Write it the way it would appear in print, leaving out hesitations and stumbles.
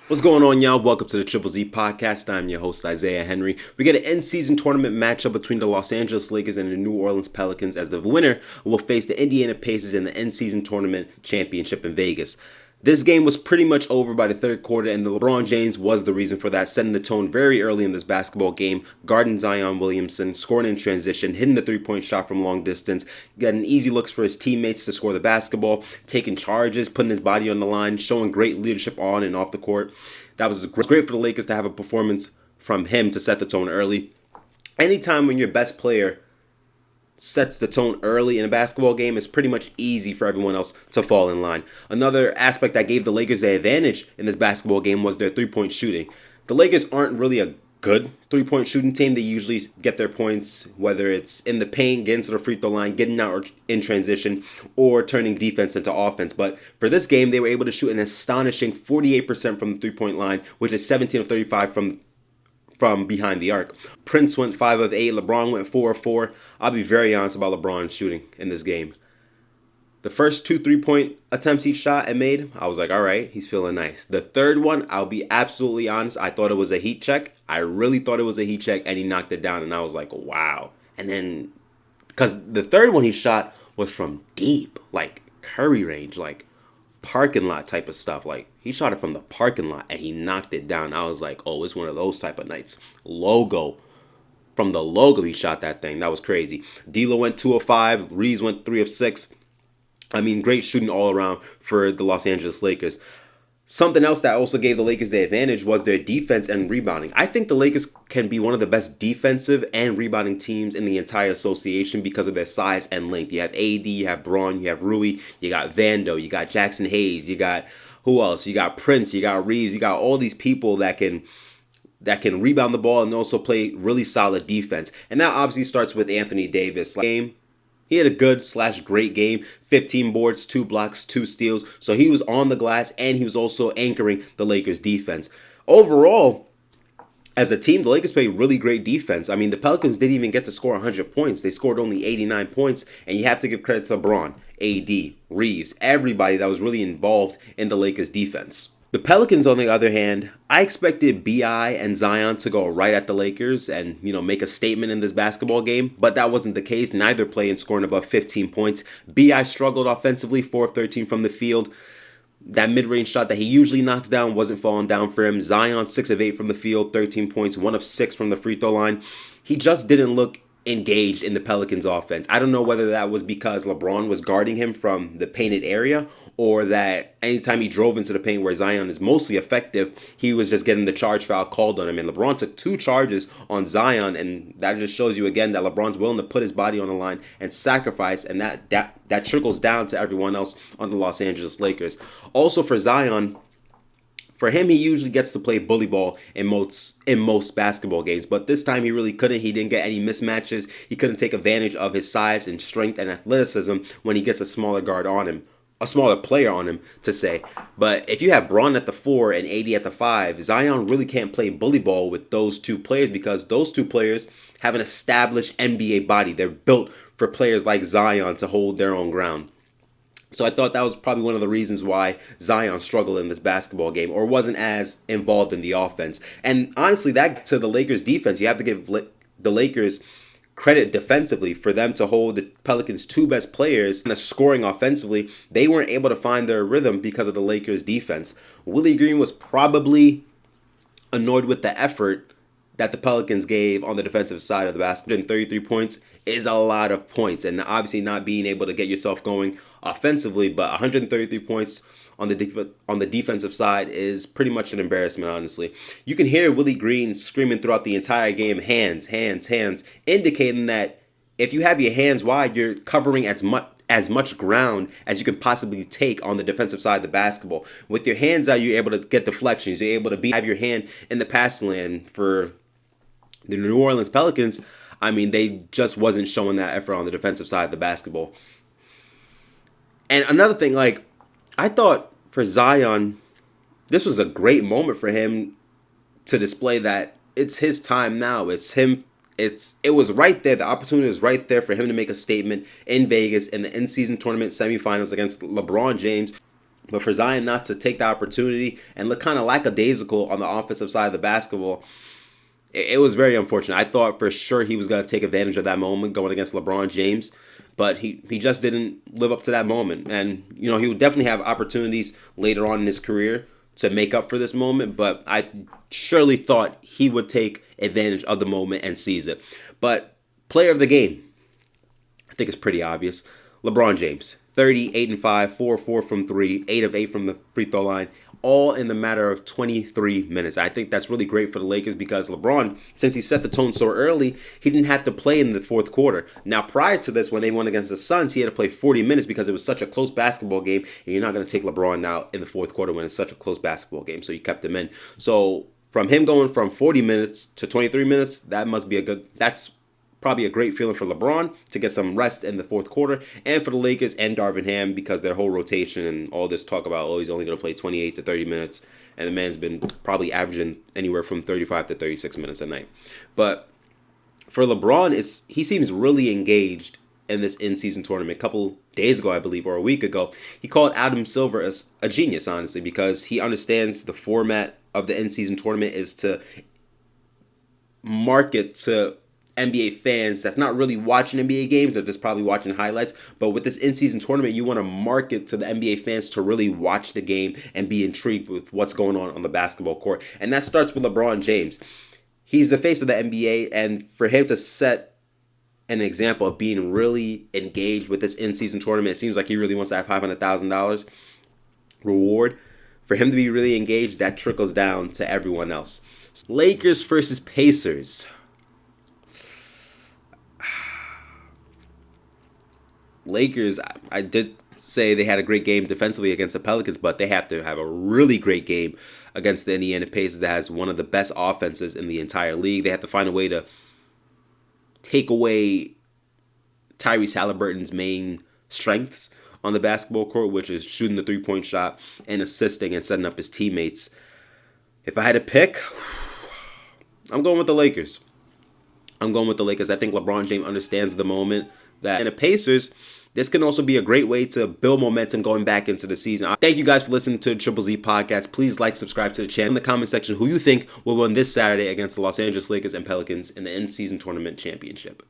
What's going on, y'all? Welcome to the Triple Z Podcast. I'm your host, Isaiah Henry. We get an in-season tournament matchup between the Los Angeles Lakers and the New Orleans Pelicans, as the winner will face the Indiana Pacers in the in-season tournament championship in Vegas. This game was pretty much over by the third quarter, and LeBron James was the reason for that, setting the tone very early in this basketball game, guarding Zion Williamson, scoring in transition, hitting the three-point shot from long distance, getting easy looks for his teammates to score the basketball, taking charges, putting his body on the line, showing great leadership on and off the court. That was great for the Lakers to have a performance from him to set the tone early. Anytime when your best player sets the tone early in a basketball game, it's pretty much easy for everyone else to fall in line. Another aspect that gave the Lakers the advantage in this basketball game was their three-point shooting. The Lakers aren't really a good three-point shooting team. They usually get their points, whether it's in the paint, getting to the free throw line, getting out in transition, or turning defense into offense. But for this game, they were able to shoot an astonishing 48% from the three-point line, which is 17 of 35 from behind the arc. Prince went 5 of 8. LeBron went 4 of 4. I'll be very honest about LeBron's shooting in this game. The first 2 3-point attempts he shot and made, I was like, all right, he's feeling nice. The third one, I'll be absolutely honest, I thought it was a heat check. I really thought it was a heat check, and he knocked it down, and I was like, wow. And then, because the third one he shot was from deep, like Curry range, like parking lot type of stuff. Like, he shot it from the parking lot, and he knocked it down. I was like, oh, it's one of those type of nights. From the logo, he shot that thing. That was crazy. D'Lo went 2 of 5. Reeves went 3 of 6. I mean, great shooting all around for the Los Angeles Lakers. Something else that also gave the Lakers the advantage was their defense and rebounding. I think the Lakers can be one of the best defensive and rebounding teams in the entire association because of their size and length. You have AD, you have Braun, you have Rui, you got Vando, you got Jackson Hayes, you got who else? You got Prince, you got Reeves, you got all these people that can rebound the ball and also play really solid defense. And that obviously starts with Anthony Davis. He had a good/great game, 15 boards, 2 blocks, 2 steals. So he was on the glass, and he was also anchoring the Lakers defense. Overall, as a team, the Lakers played really great defense. I mean, the Pelicans didn't even get to score 100 points. They scored only 89 points, and you have to give credit to Braun, AD, Reeves, everybody that was really involved in the Lakers defense. The Pelicans, on the other hand, I expected BI and Zion to go right at the Lakers and, make a statement in this basketball game, but that wasn't the case. Neither played scoring above 15 points. BI struggled offensively, 4 of 13 from the field. That mid-range shot that he usually knocks down wasn't falling down for him. Zion, 6 of 8 from the field, 13 points, 1 of 6 from the free throw line. He just didn't look engaged in the Pelicans offense. I don't know whether that was because LeBron was guarding him from the painted area, or that anytime he drove into the paint where Zion is mostly effective, he was just getting the charge foul called on him. And LeBron took 2 charges on Zion, and that just shows you again that LeBron's willing to put his body on the line and sacrifice, and that trickles down to everyone else on the Los Angeles Lakers. Also for Zion, for him, he usually gets to play bully ball in most basketball games, but this time he really couldn't. He didn't get any mismatches. He couldn't take advantage of his size and strength and athleticism when he gets a smaller player on him to say. But if you have Braun at the 4 and AD at the 5, Zion really can't play bully ball with those 2 players, because those 2 players have an established NBA body. They're built for players like Zion to hold their own ground. So I thought that was probably one of the reasons why Zion struggled in this basketball game, or wasn't as involved in the offense. And honestly, that to the Lakers defense, you have to give the Lakers credit defensively for them to hold the Pelicans' 2 best players and scoring offensively. They weren't able to find their rhythm because of the Lakers defense. Willie Green was probably annoyed with the effort that the Pelicans gave on the defensive side of the basket. And 33 points is a lot of points, and obviously not being able to get yourself going offensively, but 133 points on the defensive side is pretty much an embarrassment, honestly. You can hear Willie Green screaming throughout the entire game, hands, hands, hands, indicating that if you have your hands wide, you're covering as much ground as you can possibly take on the defensive side of the basketball. With your hands out, you're able to get deflections. You're able to have your hand in the passing lane. For the New Orleans Pelicans, I mean, they just wasn't showing that effort on the defensive side of the basketball. And another thing, I thought for Zion, this was a great moment for him to display that it's his time now. It's him. It was right there. The opportunity was right there for him to make a statement in Vegas in the in-season tournament semifinals against LeBron James. But for Zion not to take the opportunity and look kind of lackadaisical on the offensive side of the basketball, it was very unfortunate. I thought for sure he was going to take advantage of that moment going against LeBron James, but he just didn't live up to that moment. And, he would definitely have opportunities later on in his career to make up for this moment, but I surely thought he would take advantage of the moment and seize it. But player of the game, I think it's pretty obvious. LeBron James, 38-5, 4-4 from 3, 8 of 8 from the free throw line, all in the matter of 23 minutes. I think that's really great for the Lakers because LeBron, since he set the tone so early, he didn't have to play in the fourth quarter. Now, prior to this, when they won against the Suns, he had to play 40 minutes because it was such a close basketball game, and you're not going to take LeBron out in the fourth quarter when it's such a close basketball game, so you kept him in. So from him going from 40 minutes to 23 minutes, that's probably a great feeling for LeBron to get some rest in the fourth quarter, and for the Lakers and Darvin Ham because their whole rotation and all this talk about, he's only going to play 28 to 30 minutes, and the man's been probably averaging anywhere from 35 to 36 minutes a night. But for LeBron, he seems really engaged in this in-season tournament. A couple days ago, I believe, or a week ago, he called Adam Silver a genius, honestly, because he understands the format of the in-season tournament is to market to NBA fans that's not really watching NBA games, they're just probably watching highlights. But with this in-season tournament, you want to market to the NBA fans to really watch the game and be intrigued with what's going on the basketball court. And that starts with LeBron James. He's the face of the NBA, and for him to set an example of being really engaged with this in-season tournament, it seems like he really wants to have $500,000 reward. For him to be really engaged, that trickles down to everyone else. Lakers versus Pacers. Lakers, I did say they had a great game defensively against the Pelicans, but they have to have a really great game against the Indiana Pacers that has one of the best offenses in the entire league. They have to find a way to take away Tyrese Halliburton's main strengths on the basketball court, which is shooting the three-point shot and assisting and setting up his teammates. If I had to pick, I'm going with the Lakers. I think LeBron James understands the moment that in the Pacers, this can also be a great way to build momentum going back into the season. Thank you guys for listening to the Triple Z Podcast. Please subscribe to the channel. In the comment section, who you think will win this Saturday against the Los Angeles Lakers and Pelicans in the in-season tournament championship.